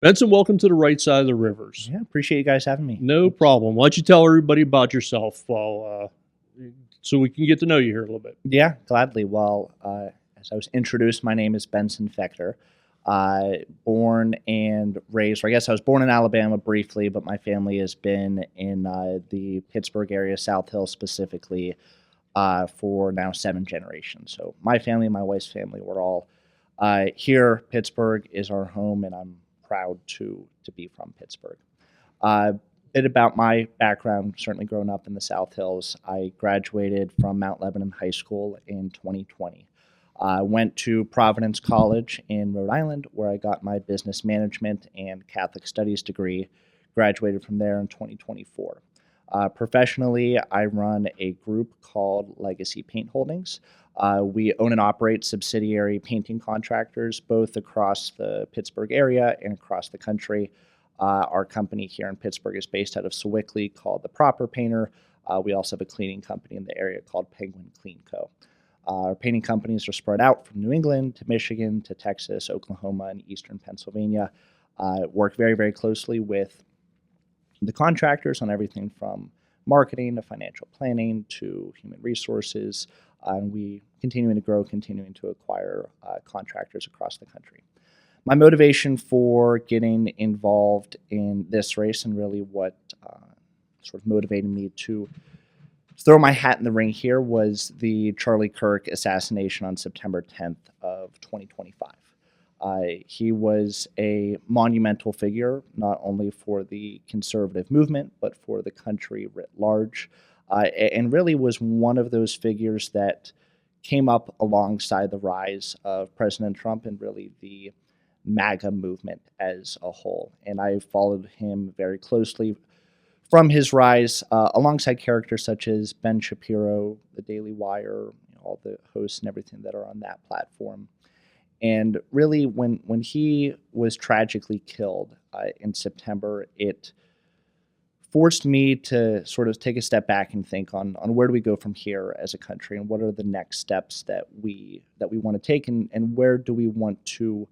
Benson, welcome to the right side of the rivers. Yeah, appreciate you guys having me. No Thanks. problem. Why don't you tell everybody about yourself so we can get to know you here a little bit? Yeah, gladly. Well, as I was introduced, my name is Benson Fechter. Born and raised, or I guess I was born in Alabama briefly, but my family has been in the Pittsburgh area, South Hill specifically, for now 7 generations. So my family, my wife's family, we're all here. Pittsburgh is our home, and I'm proud to be from Pittsburgh. A bit about my background, certainly growing up in the South Hills. I graduated from Mount Lebanon High School in 2020. I went to Providence College in Rhode Island, where I got my business management and Catholic studies degree. Graduated from there in 2024. Professionally, I run a group called Legacy Paint Holdings. We own and operate subsidiary painting contractors both across the Pittsburgh area and across the country. Our company here in Pittsburgh is based out of Sewickley called The Proper Painter. We also have a cleaning company in the area called Penguin Clean Co. Our painting companies are spread out from New England to Michigan to Texas, Oklahoma, and eastern Pennsylvania. Work very, very closely with the contractors on everything from marketing to financial planning to human resources. And we continuing to grow, continuing to acquire contractors across the country. My motivation for getting involved in this race and really what sort of motivated me to throw my hat in the ring here was the Charlie Kirk assassination on September 10th of 2025. He was a monumental figure, not only for the conservative movement, but for the country writ large, and really was one of those figures that came up alongside the rise of President Trump and really the MAGA movement as a whole. And I followed him very closely from his rise, alongside characters such as Ben Shapiro, The Daily Wire, all the hosts and everything that are on that platform. And really, when he was tragically killed in September, it forced me to sort of take a step back and think on where do we go from here as a country, and what are the next steps that we want to take, and where do we want to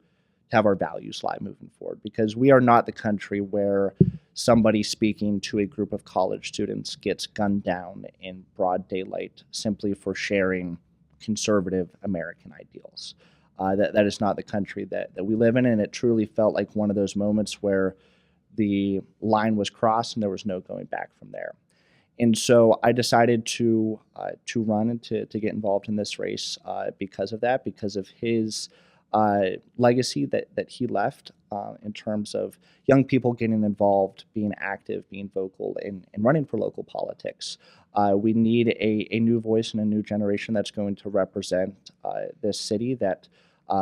have our values lie moving forward, because we are not the country where somebody speaking to a group of college students gets gunned down in broad daylight simply for sharing conservative American ideals. That is not the country that we live in, and it truly felt like one of those moments where the line was crossed and there was no going back from there. And so I decided to run and to get involved in this race because of that, because of his legacy that he left in terms of young people getting involved, being active, being vocal, and running for local politics. We need a new voice and a new generation that's going to represent this city that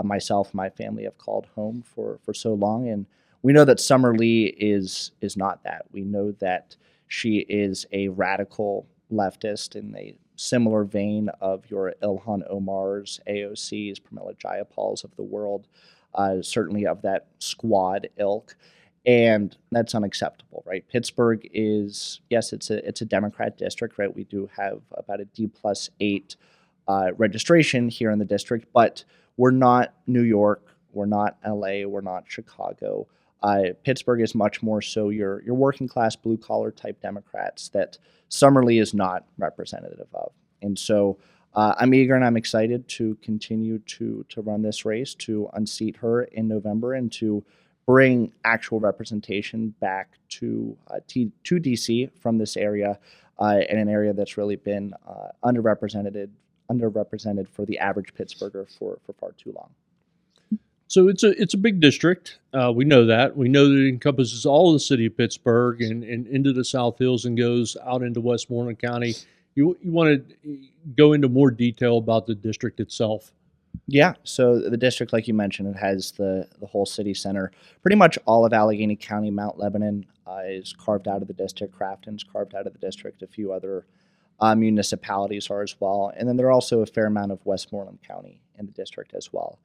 myself and my family have called home for so long. And we know that Summer Lee is not that. We know that she is a radical leftist in a similar vein of your Ilhan Omar's, AOC's, Pramila Jayapal's of the world, certainly of that squad ilk. And that's unacceptable, right? Pittsburgh is, yes, it's a Democrat district, right? We do have about a D+8 registration here in the district, but we're not New York, we're not LA, we're not Chicago. Pittsburgh is much more so your working class, blue collar type Democrats that Summerlee is not representative of. And so I'm eager and I'm excited to continue to run this race, to unseat her in November, and to bring actual representation back to DC from this area, in an area that's really been underrepresented for the average Pittsburgher for far too long. So it's a big district. We know that. We know that it encompasses all of the city of Pittsburgh and into the South Hills and goes out into Westmoreland County. You want to go into more detail about the district itself? Yeah, so the district, like you mentioned, it has the whole city center. Pretty much all of Allegheny County, Mount Lebanon is carved out of the district. Crafton's carved out of the district. A few other municipalities are as well. And then there are also a fair amount of Westmoreland County in the district as well.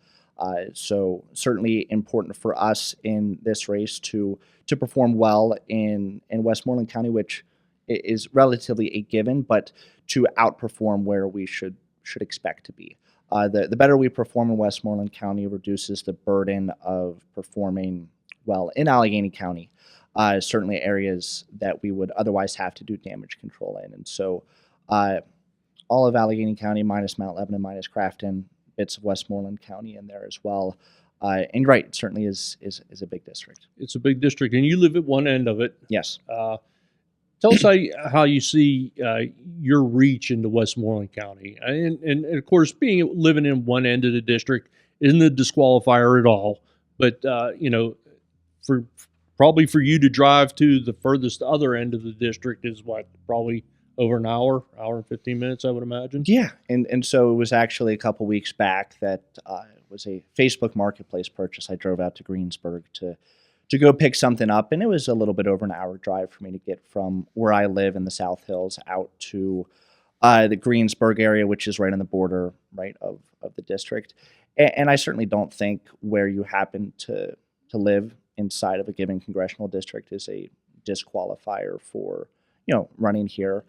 So certainly important for us in this race to perform well in Westmoreland County, which is relatively a given, but to outperform where we should expect to be. The better we perform in Westmoreland County reduces the burden of performing well in Allegheny County. Certainly areas that we would otherwise have to do damage control in. And so uh, all of Allegheny County minus Mount Lebanon minus Crafton, bits of Westmoreland County in there as well. And you're right, it certainly is a big district. It's a big district, and you live at one end of it. Yes. Tell us how you see your reach into Westmoreland County, and of course, living in one end of the district isn't a disqualifier at all. But for probably for you to drive to the furthest other end of the district is what, probably over an hour and 15 minutes, I would imagine. Yeah, and so it was actually a couple weeks back that it was a Facebook Marketplace purchase. I drove out to Greensburg to go pick something up, and it was a little bit over an hour drive for me to get from where I live in the South Hills out to the Greensburg area, which is right on the border, right, of the district. And I certainly don't think where you happen to live inside of a given congressional district is a disqualifier for running here.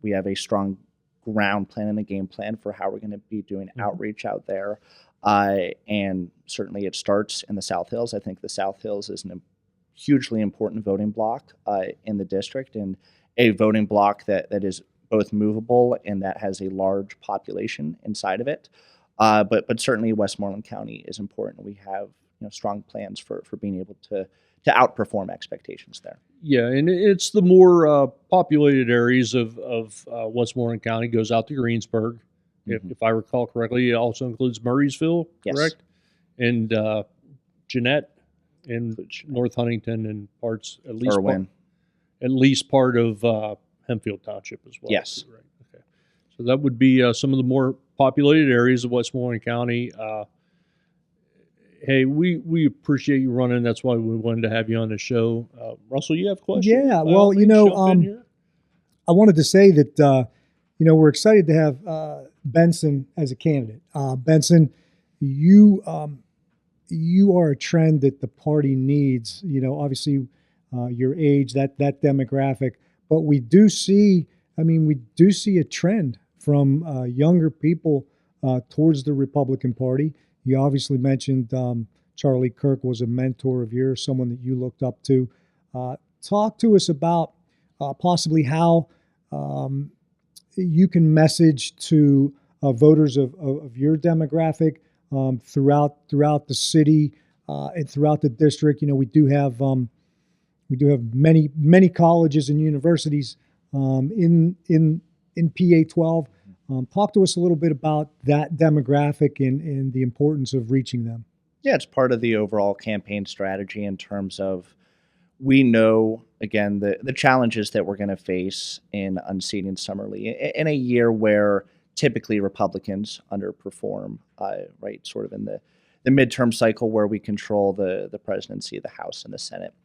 We have a strong ground plan and a game plan for how we're going to be doing outreach out there. And certainly it starts in the South Hills. I think the South Hills is a hugely important voting block in the district, and a voting block that is both movable and that has a large population inside of it. But certainly Westmoreland County is important. We have strong plans for being able to outperform expectations there. Yeah, and it's the more populated areas of Westmoreland County goes out to Greensburg. If I recall correctly, it also includes Murraysville, correct? Yes. And Jeanette and North Huntington and parts, at least part of Hempfield Township as well. Yes. Right. Okay. So that would be some of the more populated areas of Westmoreland County. Hey, we appreciate you running. That's why we wanted to have you on the show. Russell, you have questions? Yeah, well, I wanted to say that, we're excited to have Benson as a candidate. Benson, you are a trend that the party needs, obviously your age, that demographic, but we do see a trend from younger people towards the Republican Party. You obviously mentioned Charlie Kirk was a mentor of yours, someone that you looked up to. Talk to us about possibly how you can message to voters of your demographic throughout the city and throughout the district. We do have many colleges and universities in PA 12. Talk to us a little bit about that demographic and the importance of reaching them. Yeah, it's part of the overall campaign strategy in terms of, we know, again, the challenges that we're going to face in unseating Summerlee in a year where typically Republicans underperform, right, sort of in the midterm cycle where we control the presidency, the House, and the Senate.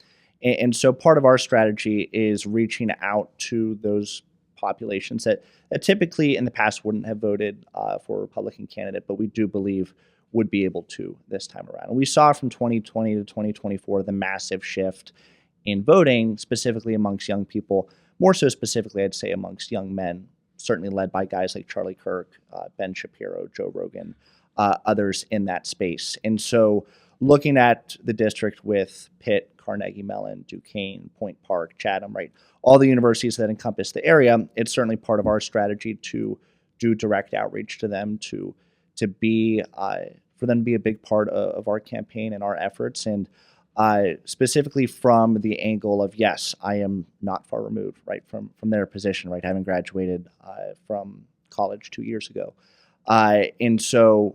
And so part of our strategy is reaching out to those populations that typically in the past wouldn't have voted for a Republican candidate, but we do believe would be able to this time around. And we saw from 2020 to 2024 the massive shift in voting, specifically amongst young people, more so specifically, I'd say, amongst young men, certainly led by guys like Charlie Kirk, Ben Shapiro, Joe Rogan, others in that space. And so looking at the district with Pitt, Carnegie Mellon, Duquesne, Point Park, Chatham, right, all the universities that encompass the area, it's certainly part of our strategy to do direct outreach to them, to be for them to be a big part of our campaign and our efforts. And specifically from the angle of, yes, I am not far removed, right, from their position, right, having graduated from college 2 years ago. And so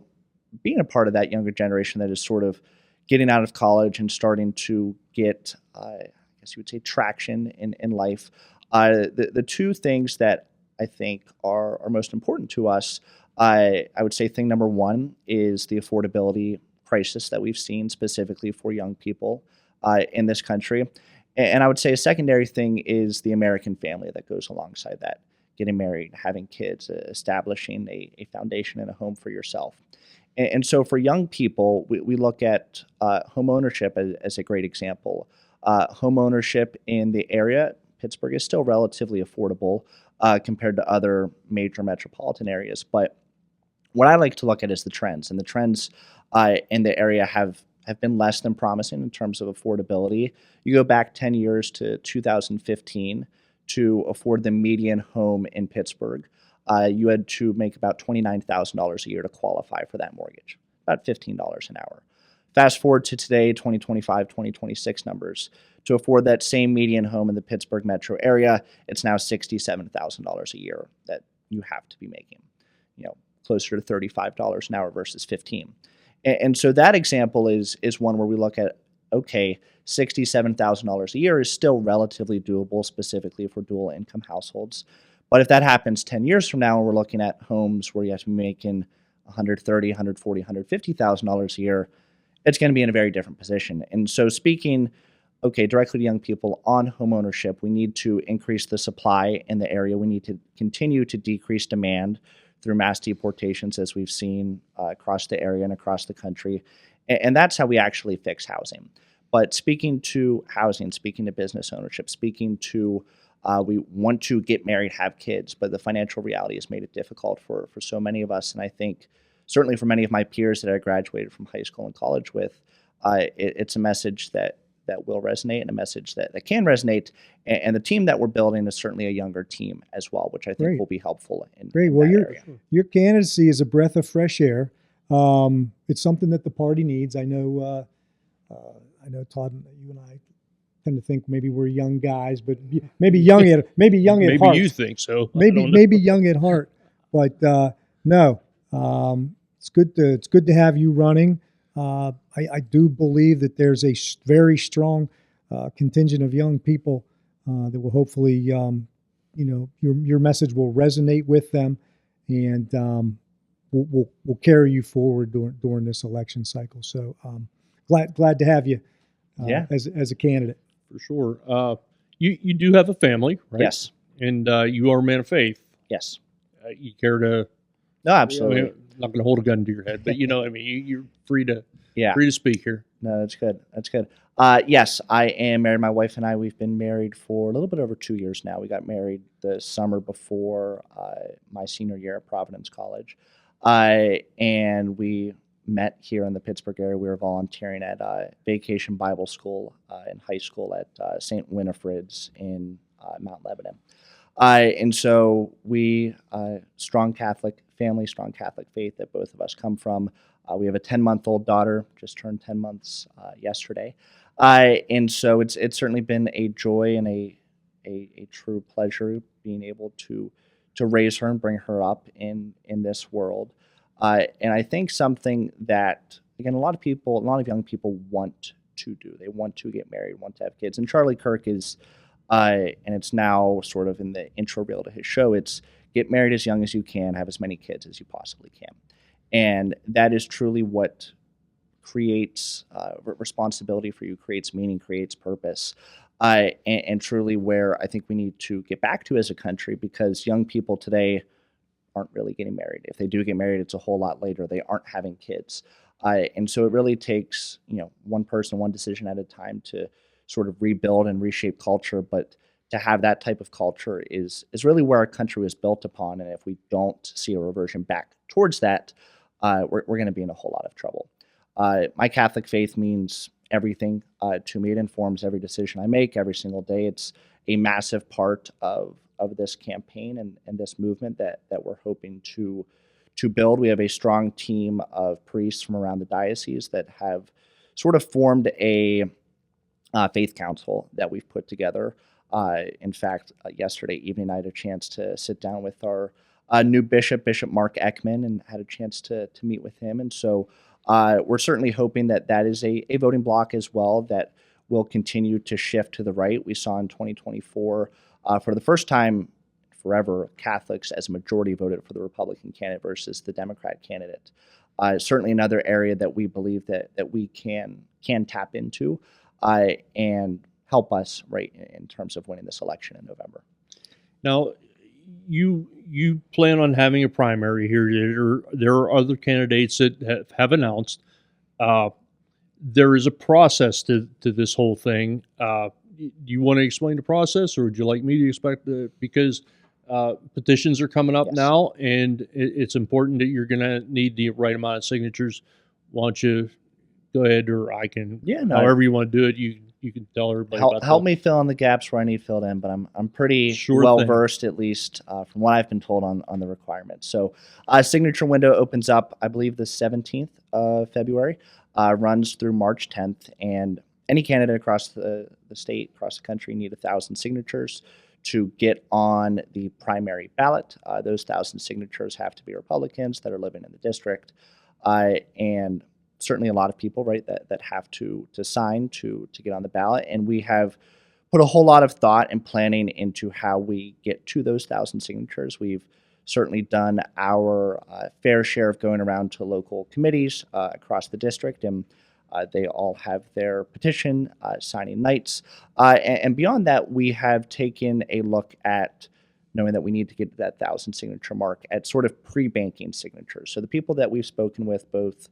being a part of that younger generation that is sort of getting out of college and starting to get, I guess you would say, traction in life, the two things that I think are most important to us, I would say thing number one is the affordability crisis that we've seen specifically for young people in this country. And I would say a secondary thing is the American family that goes alongside that, getting married, having kids, establishing a foundation and a home for yourself. And so for young people, we look at home ownership as a great example. Home ownership in the area, Pittsburgh, is still relatively affordable compared to other major metropolitan areas. But what I like to look at is the trends. And the trends in the area have have been less than promising in terms of affordability. You go back 10 years to 2015 to afford the median home in Pittsburgh. You had to make about $29,000 a year to qualify for that mortgage, about $15 an hour. Fast forward to today, 2025, 2026 numbers. To afford that same median home in the Pittsburgh metro area, it's now $67,000 a year that you have to be making, closer to $35 an hour versus 15. And so that example is one where we look at, okay, $67,000 a year is still relatively doable, specifically for dual income households. But if that happens 10 years from now, and we're looking at homes where you have to be making $130,000, $140,000, $150,000 a year, it's going to be in a very different position. And so speaking, directly to young people on home ownership, we need to increase the supply in the area. We need to continue to decrease demand through mass deportations, as we've seen across the area and across the country. And that's how we actually fix housing. But speaking to housing, speaking to business ownership, speaking to we want to get married, have kids, but the financial reality has made it difficult for so many of us. And I think certainly for many of my peers that I graduated from high school and college with, it's a message that will resonate, and a message that can resonate. And the team that we're building is certainly a younger team as well, which I think will be helpful in Well, that area. Your candidacy is a breath of fresh air. It's something that the party needs. I know Todd, you and I tend to think maybe we're young guys, but maybe young at heart. Maybe you think so. Maybe young at heart, but no. It's good to have you running. I do believe that there's a very strong contingent of young people that will hopefully, your message will resonate with them, and will carry you forward during this election cycle. So glad to have you as a candidate. For sure. You do have a family, right? Yes. And you are a man of faith. Yes. You care to? No, absolutely. I'm not going to hold a gun to your head, but you're free to speak here. No, that's good. That's good. Yes, I am married. My wife and I, we've been married for a little bit over 2 years now. We got married the summer before my senior year at Providence College. And we met here in the Pittsburgh area. We were volunteering at Vacation Bible School in high school at St. Winifred's in Mount Lebanon. And so we, strong Catholic family, strong Catholic faith that both of us come from. We have a 10-month-old daughter, just turned 10 months yesterday. And so it's certainly been a joy and a true pleasure being able to raise her and bring her up in this world. And I think something that, again, a lot of young people want to do. They want to get married, want to have kids. And Charlie Kirk is, and it's now sort of in the intro reel to his show, it's get married as young as you can, have as many kids as you possibly can. And that is truly what creates responsibility for you, creates meaning, creates purpose, and truly where I think we need to get back to as a country, because young people today aren't really getting married. If they do get married, it's a whole lot later. They aren't having kids. And so it really takes, one person, one decision at a time to sort of rebuild and reshape culture. But to have that type of culture is really where our country was built upon. And if we don't see a reversion back towards that, we're going to be in a whole lot of trouble. My Catholic faith means everything to me. It informs every decision I make every single day. It's a massive part of this campaign and this movement that we're hoping to build. We have a strong team of priests from around the diocese that have sort of formed a faith council that we've put together. In fact, yesterday evening, I had a chance to sit down with our new bishop, Bishop Mark Ekman, and had a chance to meet with him. And so we're certainly hoping that is a voting bloc as well that will continue to shift to the right. We saw in 2024, for the first time forever, Catholics as a majority voted for the Republican candidate versus the Democrat candidate. Certainly another area that we believe that we can tap into and help us right in terms of winning this election in November. Now, you plan on having a primary here. There are other candidates that have announced. There is a process to this whole thing. Do you want to explain the process, or would you like me to expect because petitions are coming up now, and it's important that you're going to need the right amount of signatures. Why don't you go ahead, or I can. Yeah, no. However you want to do it, you can tell everybody about Help me fill in the gaps where I need filled in, but I'm pretty Sure well thing. versed, at least from what I've been told on the requirements. So, signature window opens up, I believe, the 17th of February, runs through March 10th, and any candidate across the state, across the country, need 1,000 signatures to get on the primary ballot. Those 1,000 signatures have to be Republicans that are living in the district, and certainly a lot of people, right, that have to sign to get on the ballot. And we have put a whole lot of thought and planning into how we get to those 1,000 signatures. We've certainly done our fair share of going around to local committees across the district, and they all have their petition signing nights. And beyond that, we have taken a look at knowing that we need to get to that 1,000 signature mark at sort of pre-banking signatures. So the people that we've spoken with, both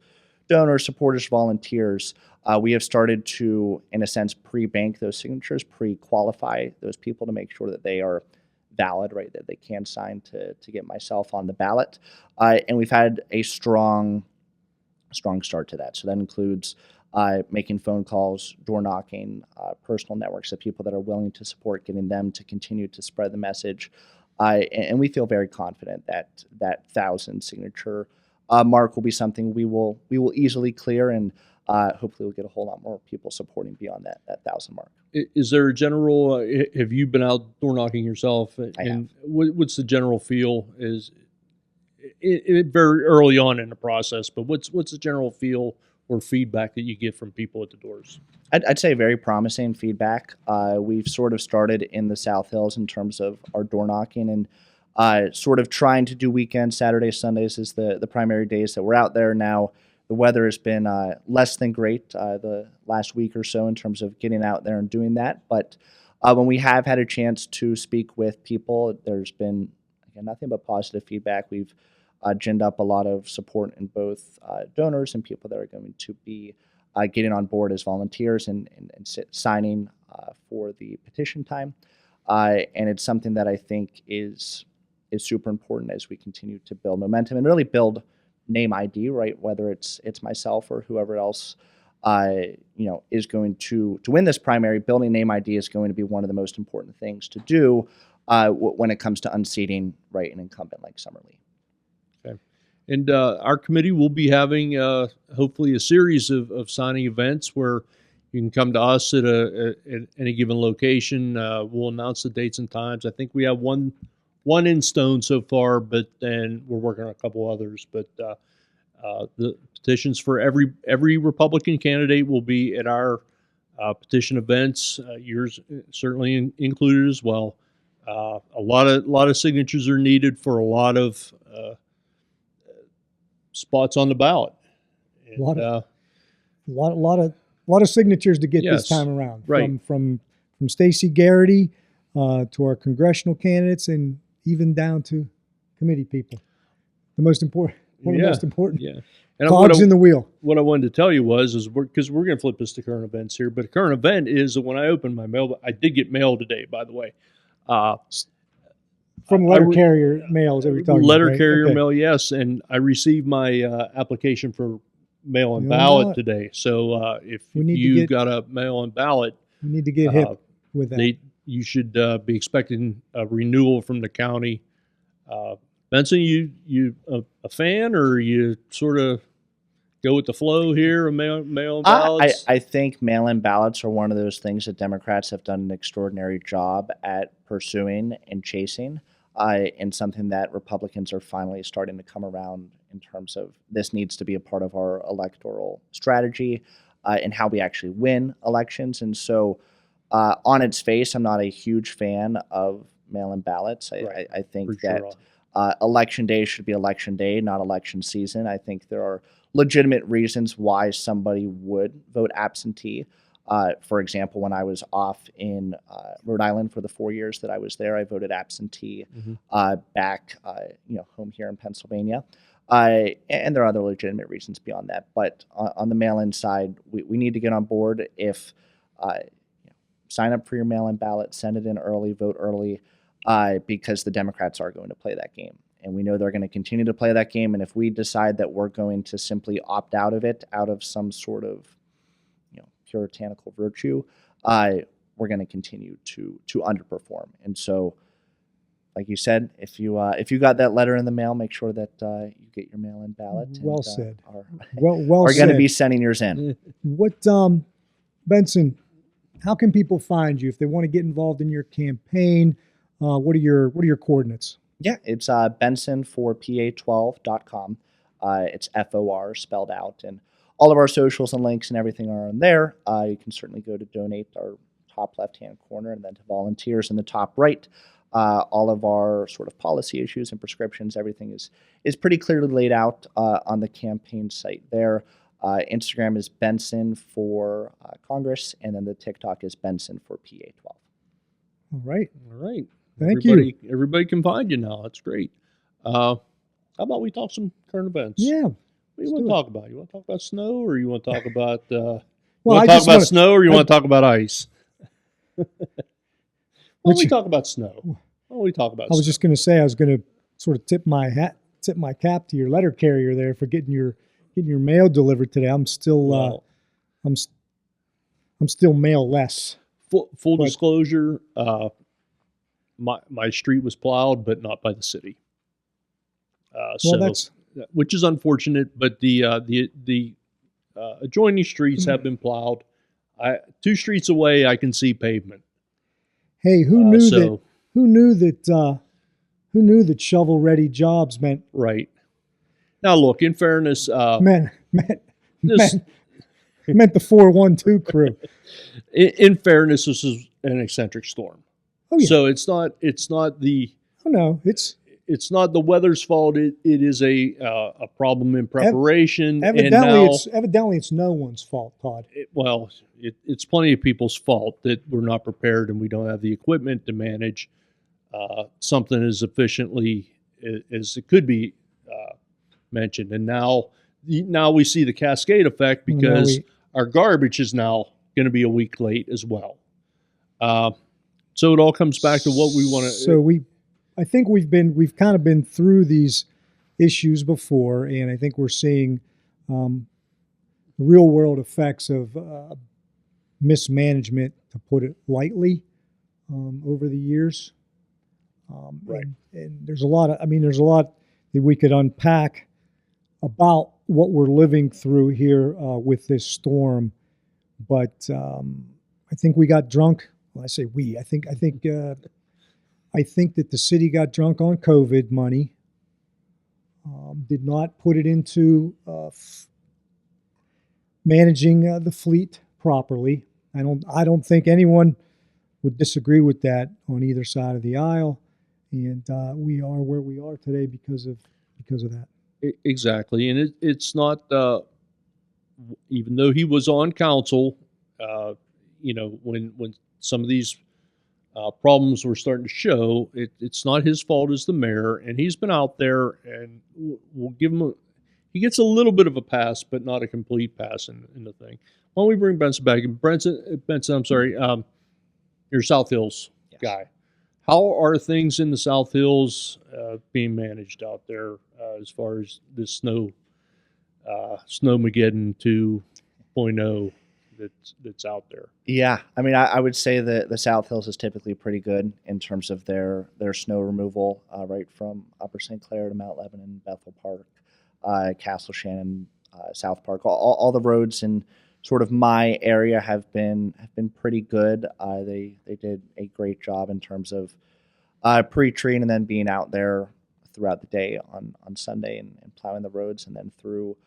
donors, supporters, volunteers, we have started to, in a sense, pre-bank those signatures, pre-qualify those people to make sure that they are valid, right, that they can sign to get myself on the ballot. And we've had a strong start to that. So that includes making phone calls, door knocking, personal networks of people that are willing to support, getting them to continue to spread the message. And we feel very confident that that 1,000 signature mark will be something we will easily clear, and hopefully we'll get a whole lot more people supporting beyond that 1,000 mark. Is there a general? Have you been out door knocking yourself? I have. What's the general feel? Is it very early on in the process? But what's the general feel or feedback that you get from people at the doors? I'd say very promising feedback. We've sort of started in the South Hills in terms of our door knocking, and sort of trying to do weekends, Saturdays, Sundays is the primary days that we're out there. Now, the weather has been less than great the last week or so in terms of getting out there and doing that. But when we have had a chance to speak with people, there's been, again, nothing but positive feedback. We've ginned up a lot of support in both donors and people that are going to be getting on board as volunteers and signing for the petition time. And it's something that I think is super important as we continue to build momentum and really build name ID, right? Whether it's myself or whoever else, is going to win this primary. Building name ID is going to be one of the most important things to do when it comes to unseating, right, an incumbent like Summerlee. Okay. And our committee will be having hopefully a series of signing events where you can come to us at any given location. We'll announce the dates and times. I think we have one in stone so far, but then we're working on a couple others. But the petitions for every Republican candidate will be at our petition events. Yours certainly included as well. A lot of signatures are needed for a lot of spots on the ballot. And, a lot of signatures to get Yes, this time around. right. From Stacey Garrity to our congressional candidates, and even down to committee people. The most important, one of the most important Yeah. And cogs in the wheel. What I wanted to tell you was because we're going to flip this to current events here, but a current event is that when I opened my mail, I did get mail today, by the way. From letter carrier mail, is that what you're talking letter about, right? carrier Okay. mail, yes, and I received my application for mail-in Mail-in ballot ballot. today. So if We need to you get- got a mail-in ballot, We need to get hip with that. you should be expecting a renewal from the county. Benson, you a fan, or you sort of go with the flow here of mail-in ballots? I think mail-in ballots are one of those things that Democrats have done an extraordinary job at pursuing and chasing, and something that Republicans are finally starting to come around in terms of this needs to be a part of our electoral strategy and how we actually win elections. And so on its face, I'm not a huge fan of mail-in ballots. Right. I think For that sure. election day should be election day, not election season. I think there are legitimate reasons why somebody would vote absentee. For example, when I was off in Rhode Island for the 4 years that I was there, I voted absentee back, home here in Pennsylvania. And there are other legitimate reasons beyond that. But on the mail-in side, we need to get on board. If sign up for your mail-in ballot, send it in early, vote early, because the Democrats are going to play that game. and we know they're going to continue to play that game. And if we decide that we're going to simply opt out of it, out of some sort of puritanical virtue, we're going to continue to underperform. And so, like you said, if you got that letter in the mail, make sure that you get your mail-in ballot. Well said. Well are going to be sending yours in. What, Benson? How can people find you if they want to get involved in your campaign? What are your coordinates? Yeah, it's Benson4PA12.com. It's FOR spelled out, and all of our socials and links and everything are on there. You can certainly go to donate, our top left-hand corner, and then to volunteers in the top right. All of our sort of policy issues and prescriptions, everything is pretty clearly laid out on the campaign site there. Instagram is Benson for Congress, and then the TikTok is Benson for PA12. All right. Thank you. you. Everybody can find you now. That's great. How about we talk some current events? Yeah. What do you want to talk about? You want to talk about snow, or you want to talk about snow, or you want to talk about ice? Why don't we talk about snow? Why don't we talk about I was snow? just going to say I was going to sort of tip my cap to your letter carrier there for getting your mail delivered today. I'm still I'm still mail-less. Full disclosure, my street was plowed, but not by the city. Which is unfortunate. But the adjoining streets have been plowed. 2 streets away, I can see pavement. Hey, who knew that shovel-ready jobs meant right? Now, look. In fairness, meant the 412 crew. In fairness, this is an eccentric storm. Oh, yeah. So it's not the. Oh no, it's not the weather's fault. It is a problem in preparation. Evidently, it's no one's fault, Todd. It's plenty of people's fault that we're not prepared and we don't have the equipment to manage something as efficiently as it could be mentioned. And now we see the cascade effect because our garbage is now going to be a week late as well. So it all comes back to what we want to. So I think we've kind of been through these issues before, and I think we're seeing real world effects of mismanagement, to put it lightly, over the years. Right. And there's a lot that we could unpack about what we're living through here with this storm, but I think we got drunk. Well, I say we. I think that the city got drunk on COVID money. Did not put it into managing the fleet properly. I don't think anyone would disagree with that on either side of the aisle, and we are where we are today because of that. Exactly, and it's not. Even though he was on council, when some of these problems were starting to show, it's not his fault as the mayor, and he's been out there, and we'll give him he gets a little bit of a pass, but not a complete pass in the thing. Why don't we bring Benson back? Benson, I'm sorry, you're South Hills guy. How are things in the South Hills being managed out there as far as this Snowmageddon 2.0 that's out there? Yeah, I mean, I would say that the South Hills is typically pretty good in terms of their snow removal, right from Upper St. Clair to Mount Lebanon, Bethel Park, Castle Shannon, South Park. All the roads in sort of my area have been pretty good. They did a great job in terms of pre-treeing and then being out there throughout the day on Sunday and plowing the roads, and then through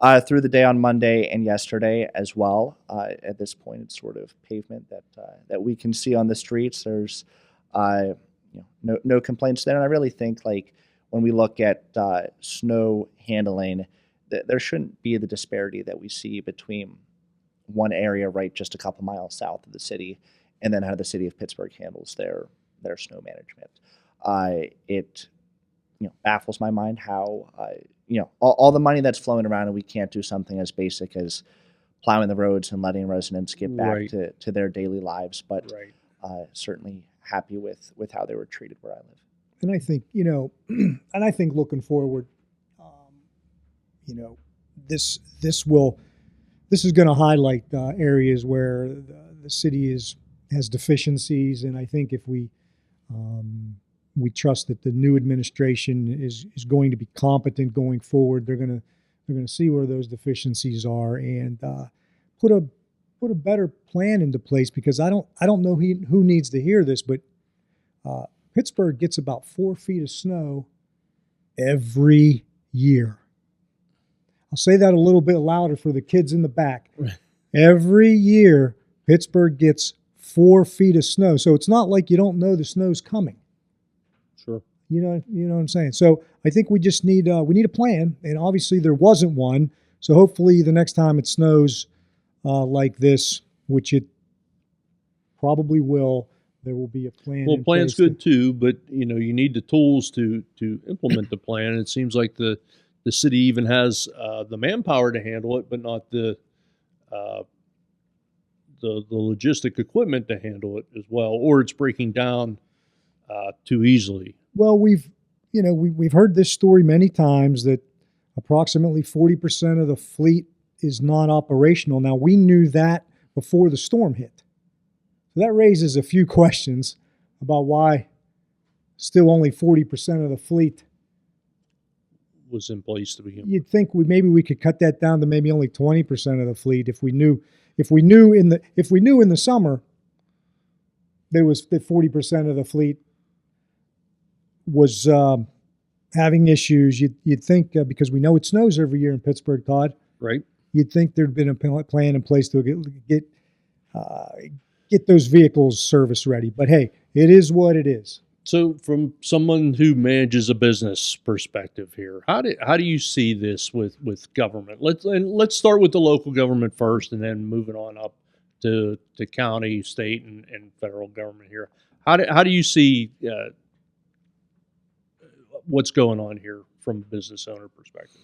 the day on Monday and yesterday as well. At this point, it's sort of pavement that we can see on the streets. There's no complaints there, and I really think, like, when we look at snow handling, there shouldn't be the disparity that we see between one area right just a couple miles south of the city and then how the city of Pittsburgh handles their snow management. It baffles my mind how all the money that's flowing around, and we can't do something as basic as plowing the roads and letting residents get back to their daily lives. But certainly happy with how they were treated where I live. And I think, and I think looking forward, you know, this this will this is going to highlight areas where the city has deficiencies, and I think if we trust that the new administration is going to be competent going forward, they're gonna see where those deficiencies are and put a put a better plan into place. Because I don't know who needs to hear this, but Pittsburgh gets about 4 feet of snow every year. I'll say that a little bit louder for the kids in the back. Every year, Pittsburgh gets 4 feet of snow. So it's not like you don't know the snow's coming. Sure. You know what I'm saying? So I think we just need we need a plan, and obviously there wasn't one. So hopefully the next time it snows like this, which it probably will, there will be a plan. Well, in plan's place good too, but you need the tools to implement the plan. And it seems like the city even has the manpower to handle it, but not the logistic equipment to handle it as well, or it's breaking down too easily. Well, we've heard this story many times that approximately 40% of the fleet is not operational. Now, we knew that before the storm hit. So that raises a few questions about why still only 40% of the fleet Was in place to begin with. You'd think maybe we could cut that down to maybe only 20% of the fleet if we knew in the summer there was that 40% of the fleet was having issues. You'd think because we know it snows every year in Pittsburgh, Todd. Right. You'd think there'd been a plan in place to get those vehicles service ready. But hey, it is what it is. So, from someone who manages a business perspective here, how do you see this with government? Let's start with the local government first, and then moving on up to county, state, and federal government here. How do you see what's going on here from a business owner perspective?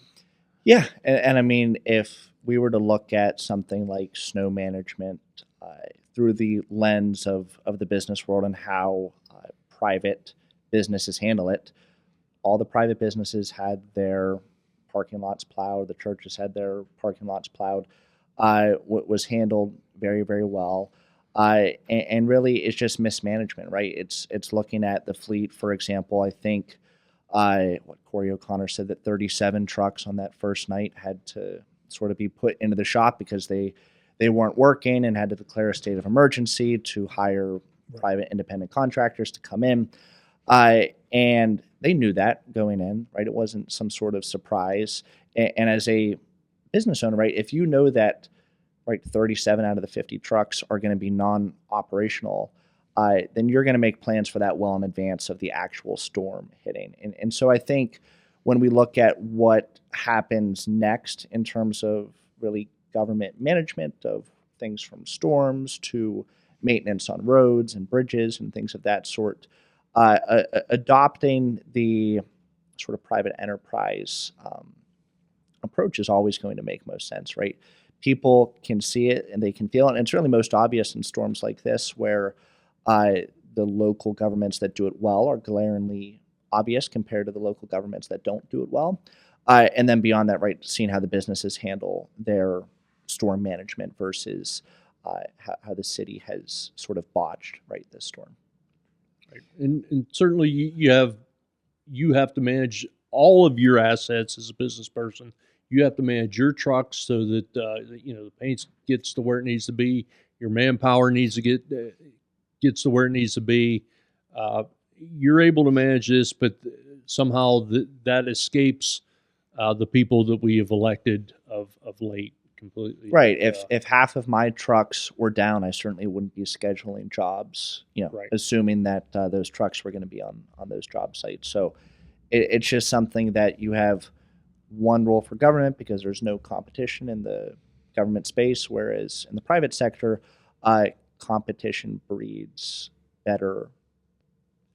Yeah, and I mean, if we were to look at something like snow management through the lens of the business world and how private businesses handle it, all the private businesses had their parking lots plowed. The churches had their parking lots plowed. Was handled very, very well. And really, it's just mismanagement, right? It's looking at the fleet, for example. I think what Corey O'Connor said, that 37 trucks on that first night had to sort of be put into the shop because they weren't working and had to declare a state of emergency to hire private independent contractors to come in. And they knew that going in, right? It wasn't some sort of surprise. And as a business owner, right, if you know that, right, 37 out of the 50 trucks are going to be non-operational, then you're going to make plans for that well in advance of the actual storm hitting. And so I think when we look at what happens next in terms of really government management of things from storms to maintenance on roads and bridges and things of that sort, adopting the sort of private enterprise approach is always going to make most sense, right? People can see it and they can feel it. And it's really most obvious in storms like this, where the local governments that do it well are glaringly obvious compared to the local governments that don't do it well. And then beyond that, right, seeing how the businesses handle their storm management versus how the city has sort of botched, right, this storm. Right. And certainly you have to manage all of your assets as a business person. You have to manage your trucks so that the paint gets to where it needs to be. Your manpower needs to gets to where it needs to be. You're able to manage this, but somehow that escapes the people that we have elected of late completely. Right. If half of my trucks were down, I certainly wouldn't be scheduling jobs, Right. assuming that those trucks were going to be on those job sites. So it's just something that you have one role for government because there's no competition in the government space, whereas in the private sector, competition breeds better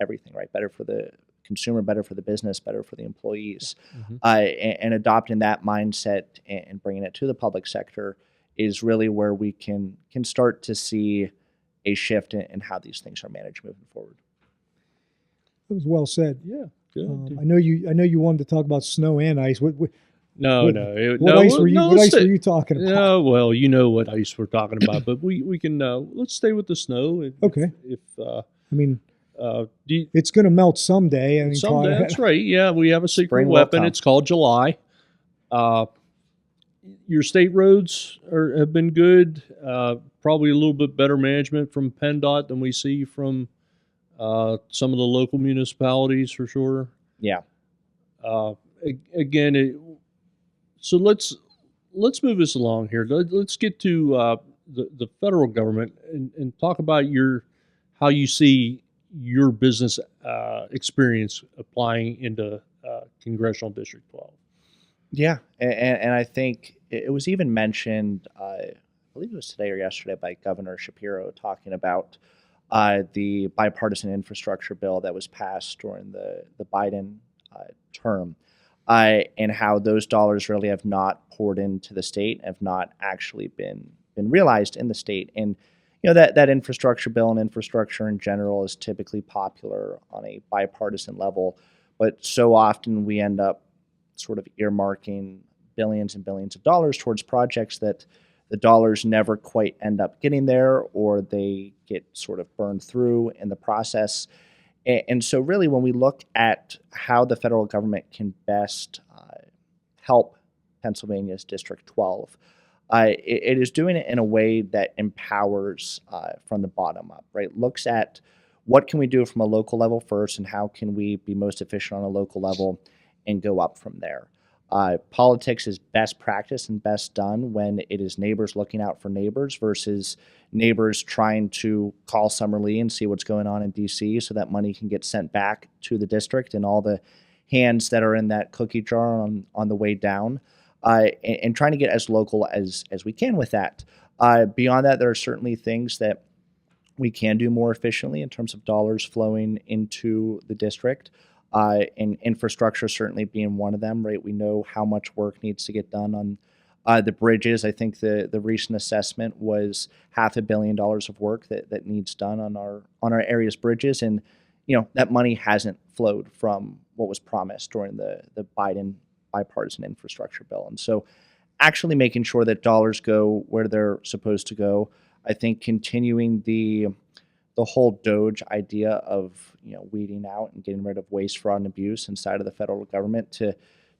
everything, right? Better for the consumer, better for the business, better for the employees. Mm-hmm. And adopting that mindset and bringing it to the public sector is really where we can start to see a shift in how these things are managed moving forward. That was well said. Yeah, good. I know you wanted to talk about snow and ice. What No, what, no, what ice were you no. what Let's ice were stay. you talking about? No, well, you know what ice we're talking about, but we can let's stay with the snow. Okay. If I mean, do you, it's going to melt someday. I mean, someday, that's right. Yeah, we have a secret Spring will weapon. come. It's called July. Uh, your state roads have been good. Probably a little bit better management from PennDOT than we see from some of the local municipalities for sure. Yeah. Uh, Again, so let's move this along here. Let's get to the federal government and talk about how you see your business experience applying into congressional district 12. Yeah, and I think it was even mentioned, I believe it was today or yesterday, by Governor Shapiro talking about the bipartisan infrastructure bill that was passed during the Biden term, and how those dollars really have not poured into the state, have not actually been realized in the state. And that infrastructure bill and infrastructure in general is typically popular on a bipartisan level, but so often we end up sort of earmarking billions and billions of dollars towards projects that the dollars never quite end up getting there, or they get sort of burned through in the process. And so, really, when we look at how the federal government can best help Pennsylvania's District 12, it is doing it in a way that empowers from the bottom up, right? Looks at what can we do from a local level first, and how can we be most efficient on a local level and go up from there. Politics is best practice and best done when it is neighbors looking out for neighbors versus neighbors trying to call Summer Lee and see what's going on in DC so that money can get sent back to the district and all the hands that are in that cookie jar on the way down, and trying to get as local as we can with that. Beyond that, there are certainly things that we can do more efficiently in terms of dollars flowing into the district. And infrastructure certainly being one of them, right? We know how much work needs to get done on the bridges. I think the recent assessment was $500 million of work that needs done on our area's bridges, and that money hasn't flowed from what was promised during the Biden bipartisan infrastructure bill. And so, actually making sure that dollars go where they're supposed to go. I think continuing the whole Doge idea of weeding out and getting rid of waste, fraud, and abuse inside of the federal government to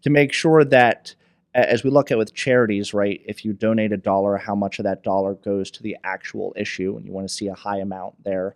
make sure that, as we look at with charities, right, if you donate $1, how much of that dollar goes to the actual issue, and you want to see a high amount there.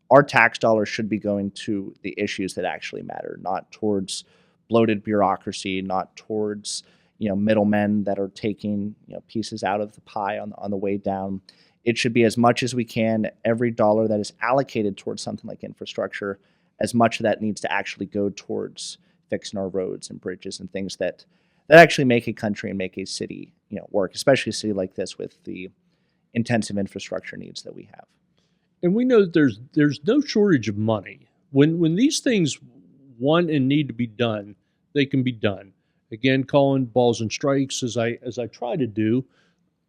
Our tax dollars should be going to the issues that actually matter, not towards bloated bureaucracy, not towards middlemen that are taking pieces out of the pie on the way down. It should be as much as we can. Every dollar that is allocated towards something like infrastructure, as much of that needs to actually go towards fixing our roads and bridges and things that actually make a country and make a city work, especially a city like this with the intensive infrastructure needs that we have. And we know that there's no shortage of money. When these things want and need to be done, they can be done. Again, calling balls and strikes as I try to do.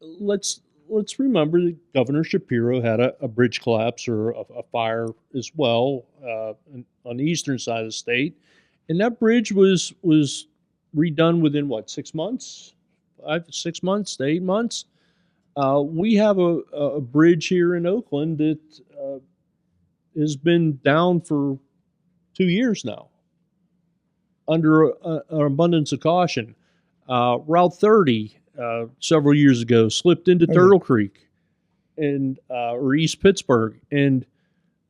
Let's remember that Governor Shapiro had a bridge collapse or a fire as well on the eastern side of the state, and that bridge was redone within 6 months, 6 months to 8 months. We have a bridge here in Oakland that has been down for 2 years now, under an abundance of caution. Route 30 several years ago slipped into Turtle Creek and or East Pittsburgh, and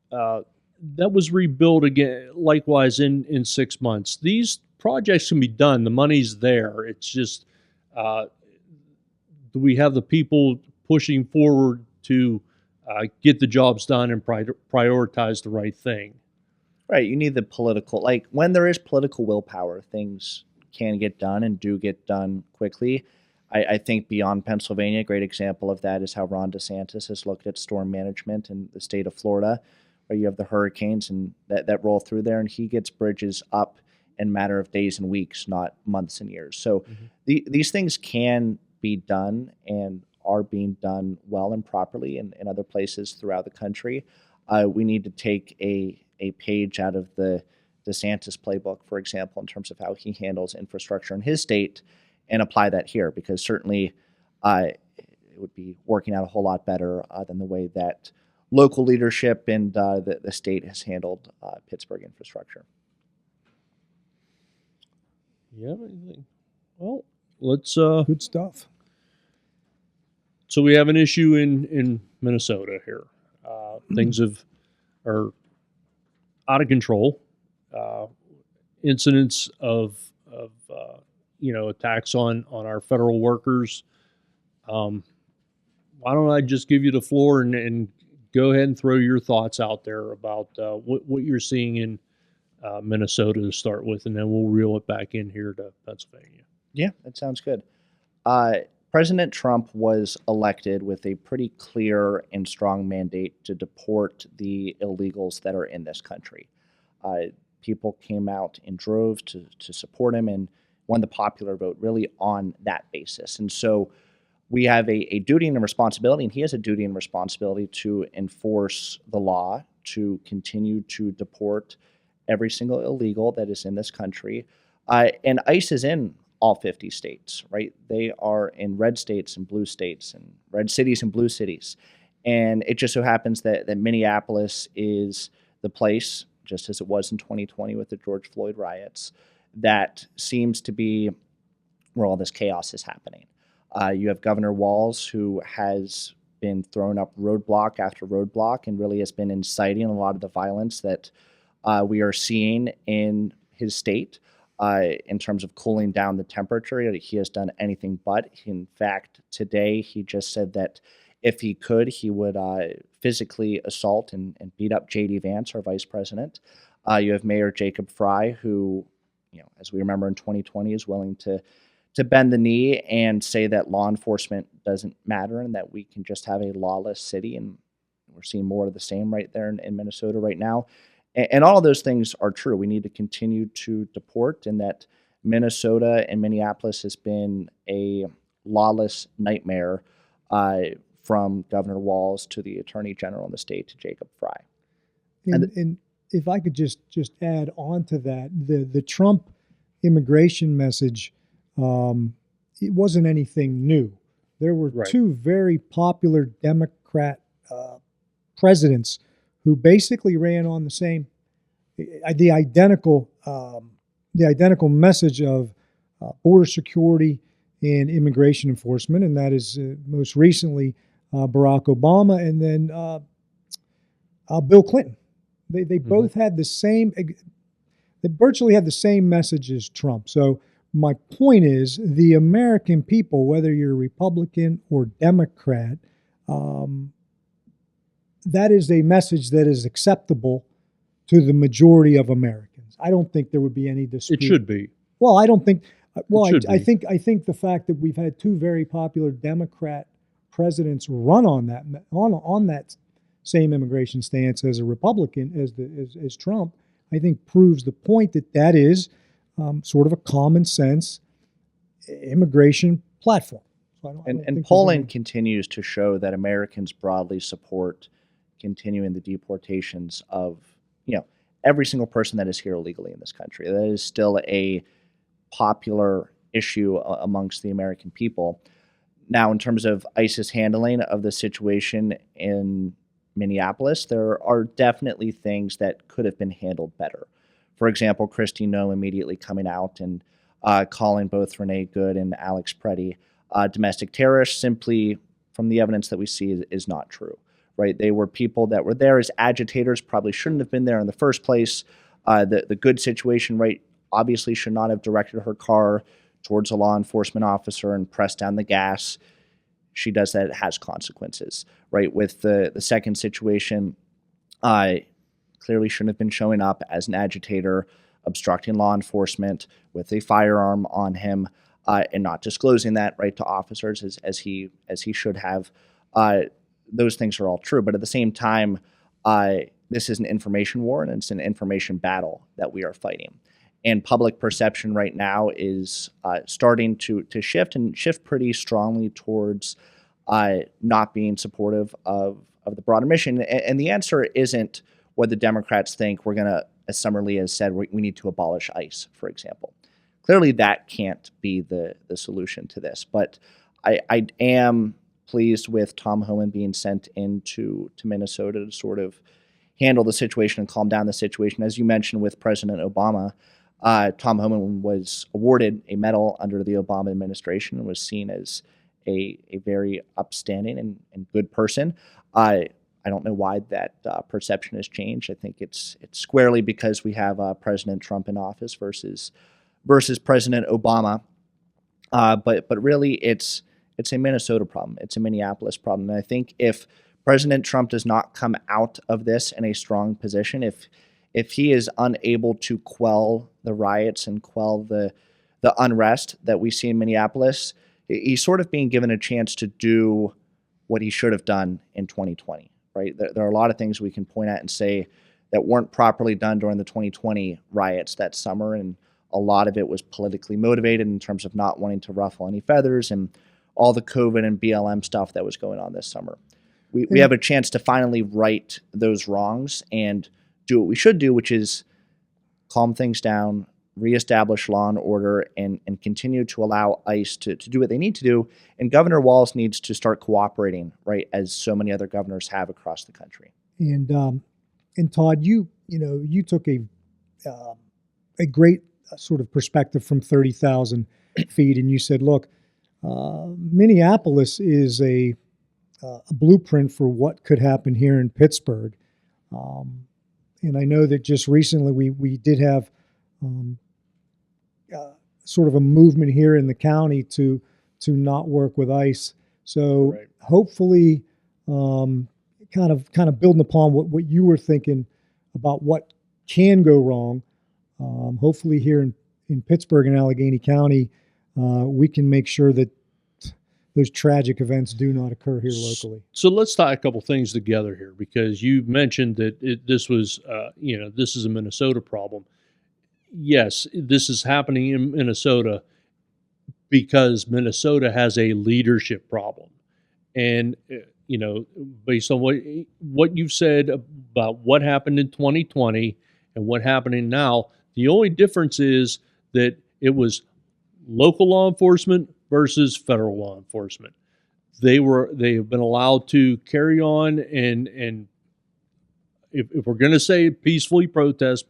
that was rebuilt again, likewise in 6 months. These projects can be done. The money's there. It's just do we have the people pushing forward to get the jobs done and prioritize the right thing? Right. You need the political, when there is political willpower, things can get done and do get done quickly. I think beyond Pennsylvania, a great example of that is how Ron DeSantis has looked at storm management in the state of Florida, where you have the hurricanes and that roll through there, and he gets bridges up in a matter of days and weeks, not months and years. So these things can be done and are being done well and properly in other places throughout the country. We need to take a page out of the DeSantis playbook, for example, in terms of how he handles infrastructure in his state, and apply that here, because certainly it would be working out a whole lot better than the way that local leadership and the state has handled Pittsburgh infrastructure. You have anything? Well, let's. Good stuff. So we have an issue in Minnesota here. Things are out of control. Incidents of attacks on our federal workers. Why don't I just give you the floor and go ahead and throw your thoughts out there about what you're seeing in Minnesota to start with, and then we'll reel it back in here to Pennsylvania. Yeah, that sounds good. President Trump was elected with a pretty clear and strong mandate to deport the illegals that are in this country. People came out in droves to support him and won the popular vote really on that basis. And so we have a duty and a responsibility, and he has a duty and responsibility to enforce the law, to continue to deport every single illegal that is in this country. And ICE is in all 50 states, right? They are in red states and blue states, and red cities and blue cities. And it just so happens that Minneapolis is the place, just as it was in 2020 with the George Floyd riots, that seems to be where all this chaos is happening. You have Governor Walz, who has been throwing up roadblock after roadblock and really has been inciting a lot of the violence that we are seeing in his state in terms of cooling down the temperature. He has done anything but. In fact, today he just said that if he could, he would physically assault and beat up J.D. Vance, our vice president. You have Mayor Jacob Frey, who, as we remember in 2020, is willing to bend the knee and say that law enforcement doesn't matter and that we can just have a lawless city. And we're seeing more of the same right there in Minnesota right now. And all of those things are true. We need to continue to deport, and that Minnesota and Minneapolis has been a lawless nightmare from Governor Walz to the Attorney General in the state to Jacob Frey. And if I could just add on to that, the Trump immigration message, it wasn't anything new. There were two very popular Democrat presidents who basically ran on the identical message of border security and immigration enforcement, and that is most recently Barack Obama and then Bill Clinton. They both had the same. They virtually had the same message as Trump. So my point is, the American people, whether you're Republican or Democrat, that is a message that is acceptable to the majority of Americans. I don't think there would be any dispute. It should be. Well, I don't think. Well, I think the fact that we've had two very popular Democrat presidents run on that same immigration stance as a Republican as Trump, I think proves the point that is sort of a common sense immigration platform. So and polling continues to show that Americans broadly support continuing the deportations of every single person that is here illegally in this country. That is still a popular issue amongst the American people. Now, in terms of ICE's handling of the situation in Minneapolis, there are definitely things that could have been handled better. For example, Kristi Noem immediately coming out and calling both Renee Good and Alex Preddy domestic terrorists, simply from the evidence that we see is not true. Right? They were people that were there as agitators, probably shouldn't have been there in the first place. The Good situation, right, obviously should not have directed her car towards a law enforcement officer and pressed down the gas. She does that, it has consequences, right? With the second situation, clearly shouldn't have been showing up as an agitator, obstructing law enforcement with a firearm on him, and not disclosing that, right, to officers as he should have. Those things are all true, but at the same time, this is an information war and it's an information battle that we are fighting. And public perception right now is starting to shift pretty strongly towards not being supportive of the broader mission. And the answer isn't what the Democrats think. We're going to as Summerlee has said, we need to abolish ICE, for example. Clearly, that can't be the solution to this. But I am pleased with Tom Homan being sent into Minnesota to sort of handle the situation and calm down the situation. As you mentioned with President Obama, Tom Homan was awarded a medal under the Obama administration and was seen as a very upstanding and good person. I don't know why that perception has changed. I think it's squarely because we have President Trump in office versus President Obama. But really, it's a Minnesota problem. It's a Minneapolis problem. And I think if President Trump does not come out of this in a strong position, if he is unable to quell the riots and quell the unrest that we see in Minneapolis, he's sort of being given a chance to do what he should have done in 2020, right? There are a lot of things we can point at and say that weren't properly done during the 2020 riots that summer, and a lot of it was politically motivated in terms of not wanting to ruffle any feathers and all the COVID and BLM stuff that was going on this summer. We have a chance to finally right those wrongs and do what we should do, which is calm things down, reestablish law and order, and continue to allow ICE to do what they need to do. And Governor Walz needs to start cooperating, right, as so many other governors have across the country. And Todd, you took a great sort of perspective from 30,000 feet, and you said, look, Minneapolis is a blueprint for what could happen here in Pittsburgh. And I know that just recently we did have sort of a movement here in the county to not work with ICE. So right. Hopefully, kind of building upon what you were thinking about what can go wrong. Hopefully here in Pittsburgh and Allegheny County, we can make sure that those tragic events do not occur here locally. So let's tie a couple things together here, because you mentioned that this was, this is a Minnesota problem. Yes, this is happening in Minnesota because Minnesota has a leadership problem. And, based on what you've said about what happened in 2020 and what happening now, the only difference is that it was local law enforcement versus federal law enforcement. They have been allowed to carry on and if we're going to say peacefully protest,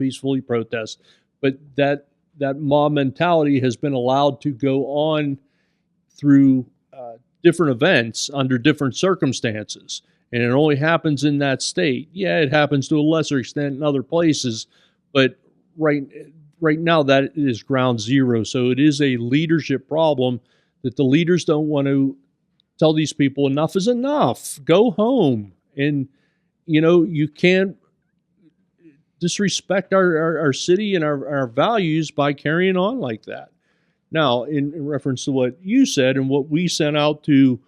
but that mob mentality has been allowed to go on through different events under different circumstances. And it only happens in that state. Yeah, it happens to a lesser extent in other places, but right now that is ground zero. So it is a leadership problem that the leaders don't want to tell these people enough is enough. Go home. And, you can't disrespect our city and our values by carrying on like that. Now, in reference to what you said and what we sent out to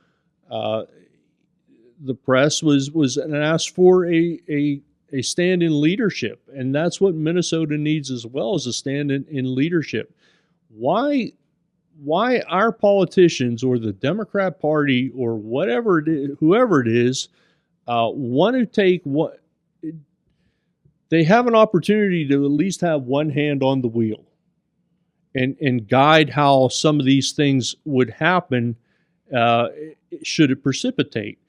the press was an ask for a stand in leadership. And that's what Minnesota needs as well, as a stand in leadership. Why our politicians or the Democrat Party or whatever it is, whoever it is, want to take what they have an opportunity to at least have one hand on the wheel and guide how some of these things would happen should it precipitate.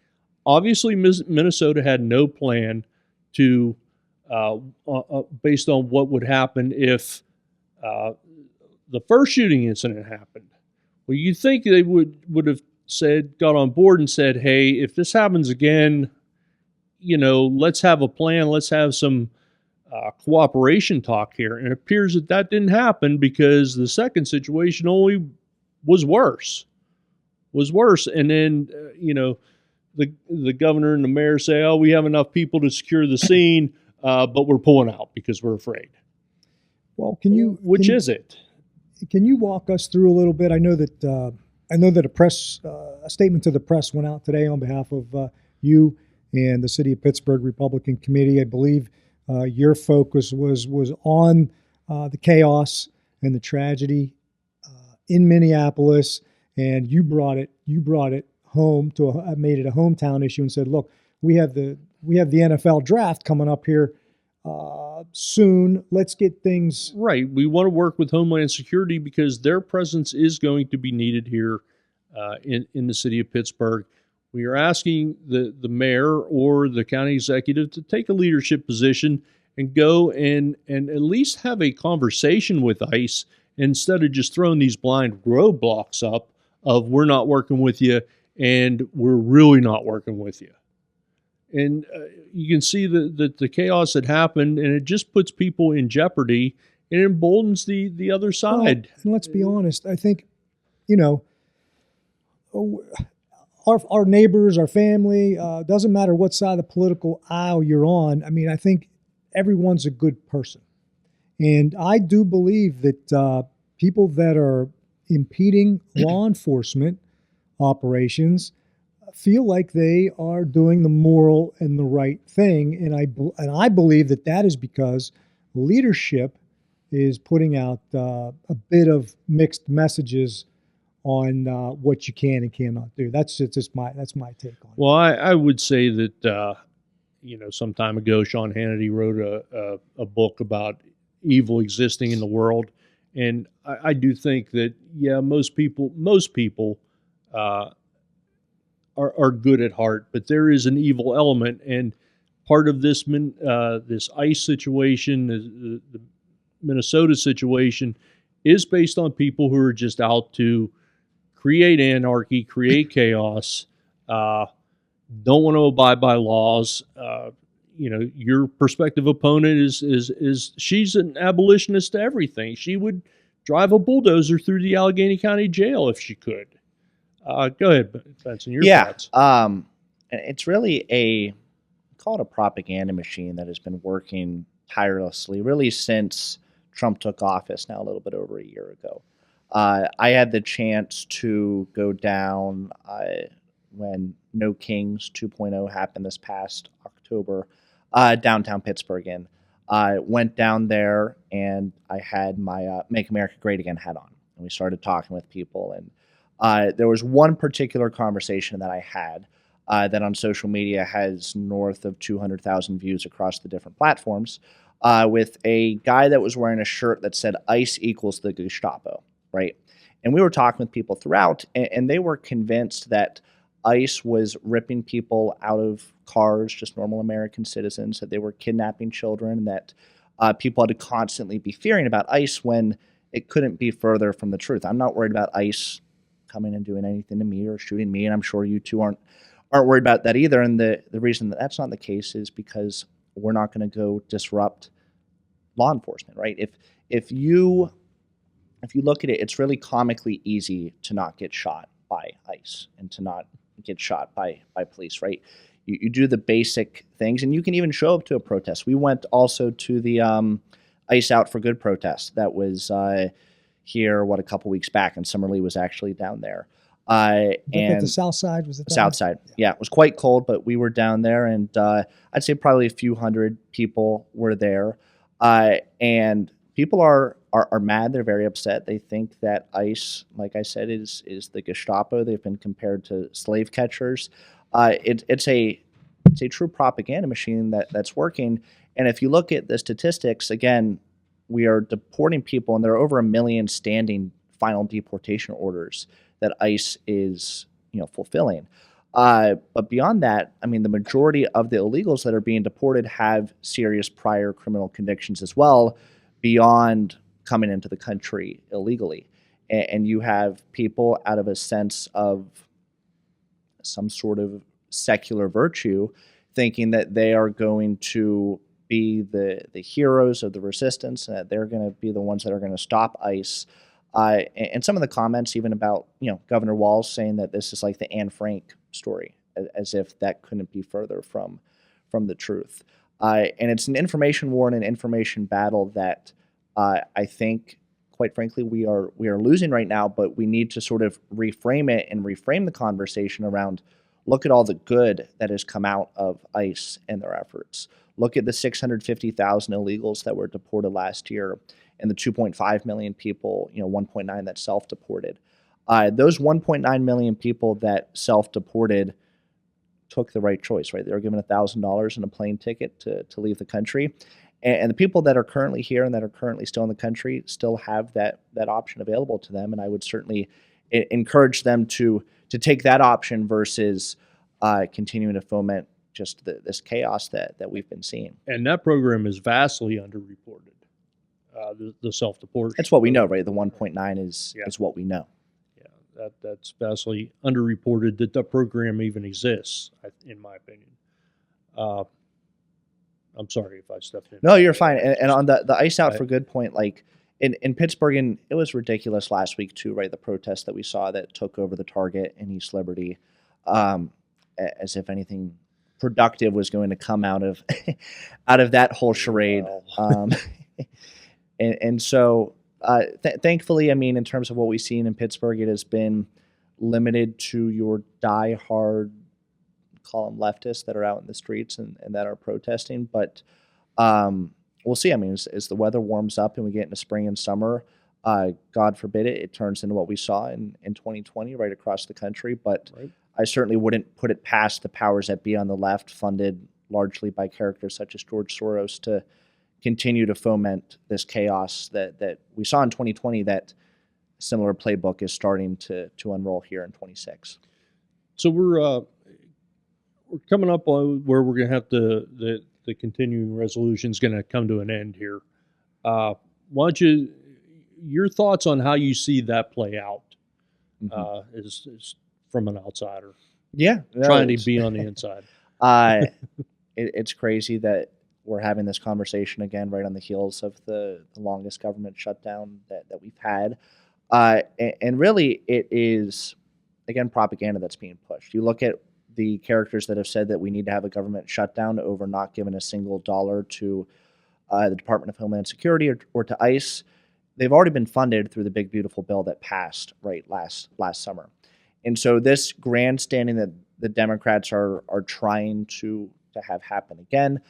Obviously, Minnesota had no plan to based on what would happen if the first shooting incident happened. Well, you'd think they would have got on board and said, hey, if this happens again, let's have a plan. Let's have some cooperation talk here. And it appears that didn't happen because the second situation only was worse. And then, the governor and the mayor say, oh, we have enough people to secure the scene, but we're pulling out because we're afraid. Well, which is it? Can you walk us through a little bit? I know that a statement to the press went out today on behalf of you and the City of Pittsburgh Republican Committee. I believe your focus was on the chaos and the tragedy in Minneapolis, and you brought it home made it a hometown issue and said, look, we have the NFL draft coming up here soon. Let's get things Right. We want to work with Homeland Security because their presence is going to be needed here in the city of Pittsburgh. We are asking the mayor or the county executive to take a leadership position and go and at least have a conversation with ICE instead of just throwing these blind roadblocks up of we're not working with you and we're really not working with you. And you can see the chaos that happened, and it just puts people in jeopardy and emboldens the other side. Well, and let's be honest. I think, you know, our neighbors, our family, doesn't matter what side of the political aisle you're on. I mean, I think everyone's a good person. And I do believe that people that are impeding law enforcement operations feel like they are doing the moral and the right thing. And I believe that is because leadership is putting out a bit of mixed messages on what you can and cannot do. That's my take on it. Well, I would say that some time ago, Sean Hannity wrote a book about evil existing in the world, and I do think that most people are good at heart, but there is an evil element, and part of this ICE situation, the Minnesota situation, is based on people who are just out to create anarchy, create chaos, don't want to abide by laws. Your prospective opponent is she's an abolitionist to everything. She would drive a bulldozer through the Allegheny County Jail if she could. Go ahead, Benson. Your thoughts? It's really call it a propaganda machine that has been working tirelessly, really since Trump took office now a little bit over a year ago. I had the chance to go down when No Kings 2.0 happened this past October, downtown Pittsburgh. And I went down there and I had my Make America Great Again hat on. And we started talking with people. And there was one particular conversation that I had that on social media has north of 200,000 views across the different platforms with a guy that was wearing a shirt that said ICE equals the Gestapo, right? And we were talking with people throughout, and they were convinced that ICE was ripping people out of cars, just normal American citizens, that they were kidnapping children, that people had to constantly be fearing about ICE when it couldn't be further from the truth. I'm not worried about ICE coming and doing anything to me or shooting me, and I'm sure you two aren't worried about that either. And the reason that that's not the case is because we're not going to go disrupt law enforcement, right? If you look at it, it's really comically easy to not get shot by ICE and to not get shot by police, right? You do the basic things, and you can even show up to a protest. We went also to the ICE Out for Good protest that was here, a couple weeks back, and Summerlee was actually down there. And the South Side, was it? South Side, yeah. It was quite cold, but we were down there, and I'd say probably a few hundred people were there. And people are mad. They're very upset. They think that ICE, like I said, is the Gestapo. They've been compared to slave catchers. It's a true propaganda machine that's working. And if you look at the statistics, again, we are deporting people, and there are over 1 million standing final deportation orders that ICE is fulfilling. But beyond that, I mean, the majority of the illegals that are being deported have serious prior criminal convictions as well, beyond coming into the country illegally. And you have people out of a sense of some sort of secular virtue thinking that they are going to be the heroes of the resistance, and that they're going to be the ones that are going to stop ICE. And some of the comments even about, Governor Walz saying that this is like the Anne Frank story, as if that couldn't be further from the truth. And it's an information war and an information battle that I think, quite frankly, we are losing right now, but we need to sort of reframe it and reframe the conversation around, look at all the good that has come out of ICE and their efforts. Look at the 650,000 illegals that were deported last year and the 2.5 million people, 1.9 that self-deported. Those 1.9 million people that self-deported took the right choice, right? They were given $1,000 and a plane ticket to leave the country. And the people that are currently here and that are currently still in the country still have that option available to them. And I would certainly encourage them to take that option versus continuing to foment just this chaos that we've been seeing. And that program is vastly underreported. The self-deport. That's what we know, right? The 1.9 is what we know. Yeah, that's vastly underreported that the program even exists, in my opinion. I'm sorry if I stepped in. No, you're fine. And on the Ice Out for Good point, like in Pittsburgh, and it was ridiculous last week too, right? The protest that we saw that took over the Target in East Liberty, as if anything productive was going to come out of that whole charade. Wow. And so, thankfully, I mean, in terms of what we've seen in Pittsburgh, it has been limited to your diehard, call them leftists, that are out in the streets and that are protesting. But we'll see. I mean, as the weather warms up and we get into spring and summer, God forbid it turns into what we saw in 2020 right across the country. But Right. I certainly wouldn't put it past the powers that be on the left, funded largely by characters such as George Soros, to continue to foment this chaos that we saw in 2020. That similar playbook is starting to unroll here in 26. So we're coming up on where we're going to have the continuing resolution is going to come to an end here. Why don't your thoughts on how you see that play out is from an outsider. Yeah, Trying to be on the inside. It's crazy that we're having this conversation again right on the heels of the longest government shutdown that we've had. And really, it is, again, propaganda that's being pushed. You look at the characters that have said that we need to have a government shutdown over not giving a single dollar to the Department of Homeland Security or to ICE. They've already been funded through the big, beautiful bill that passed right last summer. And so this grandstanding that the Democrats are trying to have happen again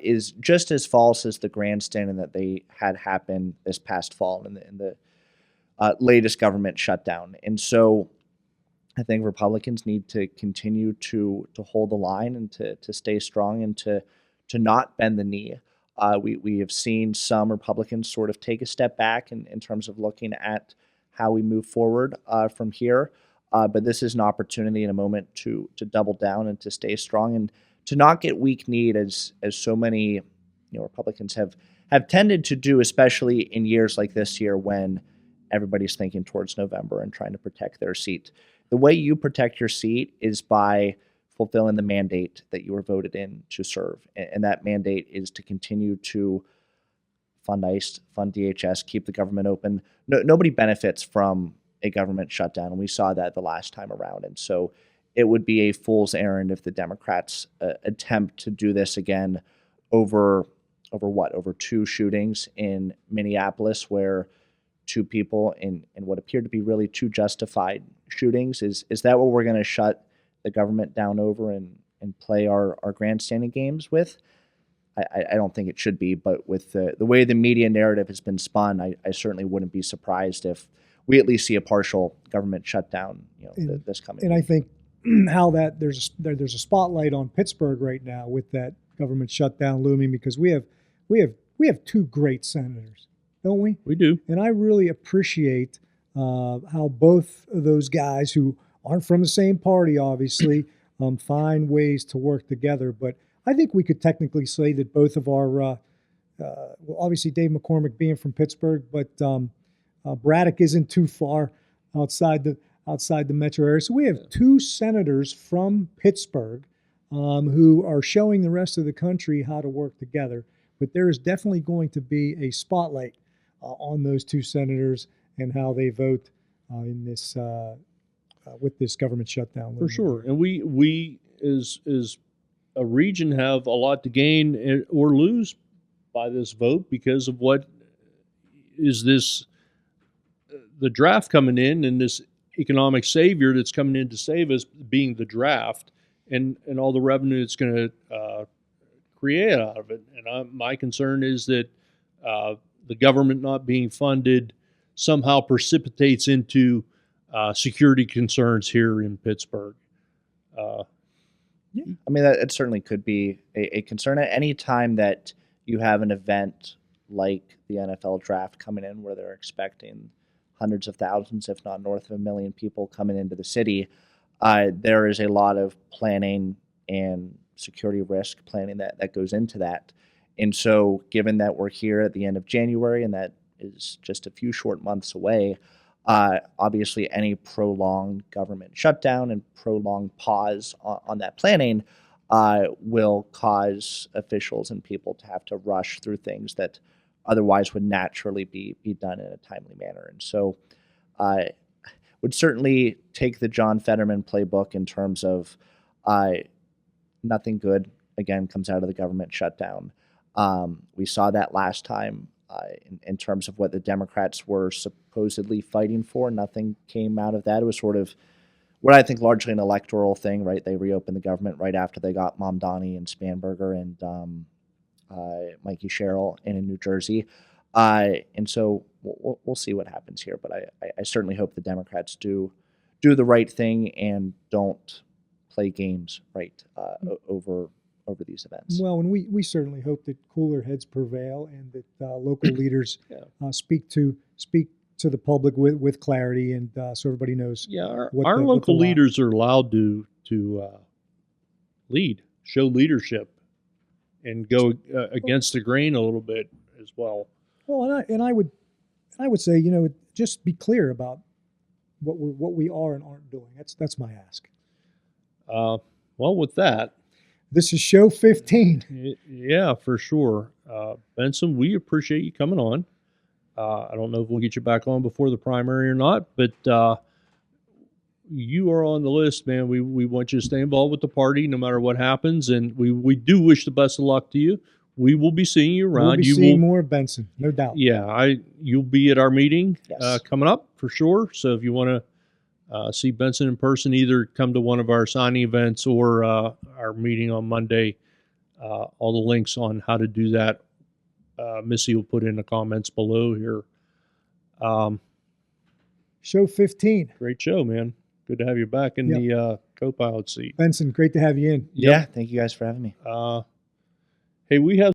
is just as false as the grandstanding that they had happen this past fall in the latest government shutdown. And so I think Republicans need to continue to hold the line and to stay strong and to not bend the knee. We have seen some Republicans sort of take a step back in terms of looking at how we move forward from here. But this is an opportunity and a moment to double down and to stay strong and to not get weak-kneed as so many Republicans have tended to do, especially in years like this year when everybody's thinking towards November and trying to protect their seat. The way you protect your seat is by fulfilling the mandate that you were voted in to serve. And that mandate is to continue to fund ICE, fund DHS, keep the government open. Nobody benefits from a government shutdown, and we saw that the last time around. And so it would be a fool's errand if the Democrats attempt to do this again over two shootings in Minneapolis, where two people in what appeared to be really two justified shootings. Is that what we're going to shut the government down over and play our grandstanding games with? I don't think it should be, but with the way the media narrative has been spun, I certainly wouldn't be surprised if we at least see a partial government shutdown, this coming. And I think how that there's a spotlight on Pittsburgh right now with that government shutdown looming, because we have two great senators, don't we? We do. And I really appreciate how both of those guys, who aren't from the same party, obviously, find ways to work together. But I think we could technically say that both of our, well, obviously Dave McCormick being from Pittsburgh, but Braddock isn't too far outside the metro area. So we have two senators from Pittsburgh who are showing the rest of the country how to work together. But there is definitely going to be a spotlight on those two senators and how they vote in this with this government shutdown. For sure. And we as a region have a lot to gain or lose by this vote because of what is the draft coming in, and this economic savior that's coming in to save us being the draft, and all the revenue it's going to create out of it. And my concern is that the government not being funded somehow precipitates into security concerns here in Pittsburgh. I mean, that it certainly could be a concern at any time that you have an event like the NFL draft coming in where they're expecting hundreds of thousands, if not north of 1 million people coming into the city, there is a lot of planning and security risk planning that goes into that. And so, given that we're here at the end of January and that is just a few short months away, obviously any prolonged government shutdown and prolonged pause on that planning will cause officials and people to have to rush through things that otherwise would naturally be done in a timely manner. And so I would certainly take the John Fetterman playbook in terms of nothing good, again, comes out of the government shutdown. We saw that last time in terms of what the Democrats were supposedly fighting for. Nothing came out of that. It was sort of what I think largely an electoral thing, right? They reopened the government right after they got Mamdani and Spanberger and Mikey Sherrill in New Jersey. And so we'll see what happens here. But I certainly hope the Democrats do the right thing and don't play games, right, over these events. Well, and we certainly hope that cooler heads prevail and that local leaders speak to the public with clarity and so everybody knows. Yeah, our local leaders are allowed to lead, show leadership, and go against the grain a little bit as well. Well, and I would say, just be clear about what we are and aren't doing. That's my ask. Well, with that, this is show 15. Yeah, for sure. Benson, we appreciate you coming on. I don't know if we'll get you back on before the primary or not, but you are on the list, man. We want you to stay involved with the party no matter what happens, and we do wish the best of luck to you. We will be seeing you around. We'll be seeing more of Benson, no doubt. Yeah, you'll be at our meeting Yes. Coming up for sure. So if you want to see Benson in person, either come to one of our signing events or our meeting on Monday. All the links on how to do that, Missy will put in the comments below here. Show 15. Great show, man. Good to have you back in the co-pilot seat. Benson, great to have you in. Yeah, thank you guys for having me. Hey, we have